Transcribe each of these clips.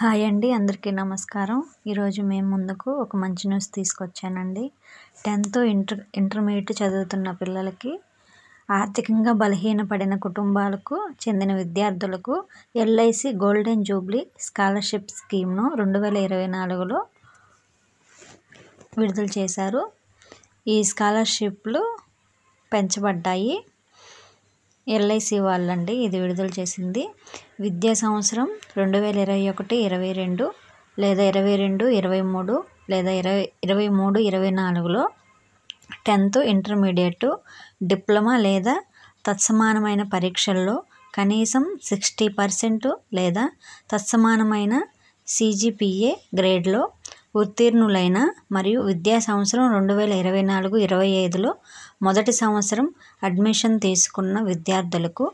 Hi అండి, అందరికీ నమస్కారం. ఈరోజు మేము ముందుకు ఒక మంచి న్యూస్ తీసుకొచ్చానండి. 10th ఇంటర్మీడియట్ చదువుతున్న పిల్లలకి, ఆర్థికంగా బలహీనపడిన కుటుంబాలకు చెందిన విద్యార్థులకు ఎల్ఐసి గోల్డెన్ జూబ్లీ స్కాలర్షిప్ స్కీమ్ను 2024లో విడుదల చేశారు. ఈ స్కాలర్షిప్లు పెంచబడ్డాయి. ఎల్ఐసి వాళ్ళండి ఇది విడుదల చేసింది. విద్యా సంవత్సరం 2021-22 లేదా 22-23 లేదా 23-24లో 10th ఇంటర్మీడియట్, డిప్లొమా లేదా తత్సమానమైన పరీక్షల్లో కనీసం 60% లేదా తత్సమానమైన CGPA గ్రేడ్లో ఉత్తీర్ణులైన మరియు విద్యా సంవత్సరం 2024-25లో మొదటి సంవత్సరం అడ్మిషన్ తీసుకున్న విద్యార్థులకు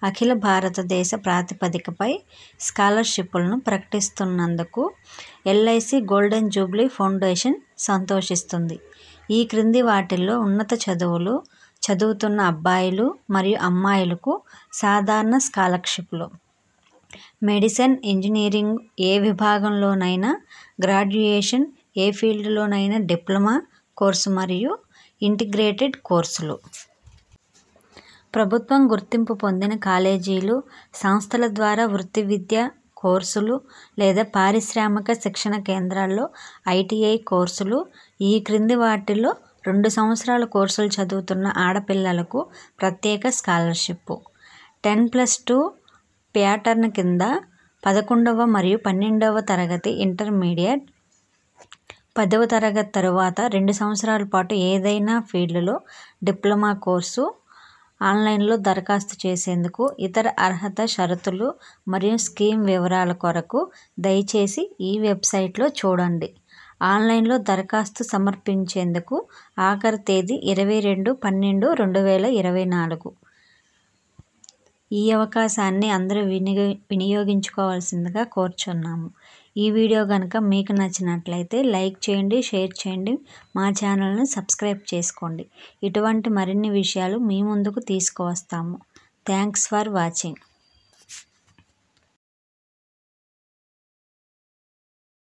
అఖిల భారతదేశ ప్రాతిపదికపై స్కాలర్షిప్లను ప్రకటిస్తున్నందుకు ఎల్ఐసి గోల్డెన్ జూబ్లీ ఫౌండేషన్ సంతోషిస్తుంది. ఈ క్రింది వాటిల్లో ఉన్నత చదువులు చదువుతున్న అబ్బాయిలు మరియు అమ్మాయిలకు సాధారణ స్కాలర్షిప్లు: మెడిసిన్, ఇంజనీరింగ్ ఏ విభాగంలోనైనా, గ్రాడ్యుయేషన్ ఏ ఫీల్డ్లోనైనా, డిప్లొమా కోర్సు మరియు ఇంటిగ్రేటెడ్ కోర్సులు. ప్రభుత్వం గుర్తింపు పొందిన కాలేజీలు, సంస్థల ద్వారా వృత్తి విద్యా కోర్సులు లేదా పారిశ్రామిక శిక్షణ కేంద్రాల్లో ITI కోర్సులు. ఈ క్రింది వాటిల్లో 2 సంవత్సరాల కోర్సులు చదువుతున్న ఆడపిల్లలకు ప్రత్యేక స్కాలర్షిప్: 10+2 ప్యాటర్న్ కింద 11వ మరియు 12వ తరగతి ఇంటర్మీడియట్, 10వ తరగతి తరువాత 2 సంవత్సరాల పాటు ఏదైనా ఫీల్డ్లో డిప్లొమా కోర్సు. ఆన్లైన్లో దరఖాస్తు చేసేందుకు ఇతర అర్హత షరతులు మరియు స్కీమ్ వివరాల కొరకు దయచేసి ఈ వెబ్సైట్లో చూడండి. ఆన్లైన్లో దరఖాస్తు సమర్పించేందుకు ఆఖరి తేదీ 22/12/2024. ఈ అవకాశాన్ని అందరూ వినియోగించుకోవాల్సిందిగా కోరుచున్నాము. ఈ వీడియో కనుక మీకు నచ్చినట్లయితే లైక్ చేయండి, షేర్ చేయండి, మా ఛానల్ను సబ్స్క్రైబ్ చేసుకోండి. ఇటువంటి మరిన్ని విషయాలు మీ ముందుకు తీసుకువస్తాము. Thanks for watching.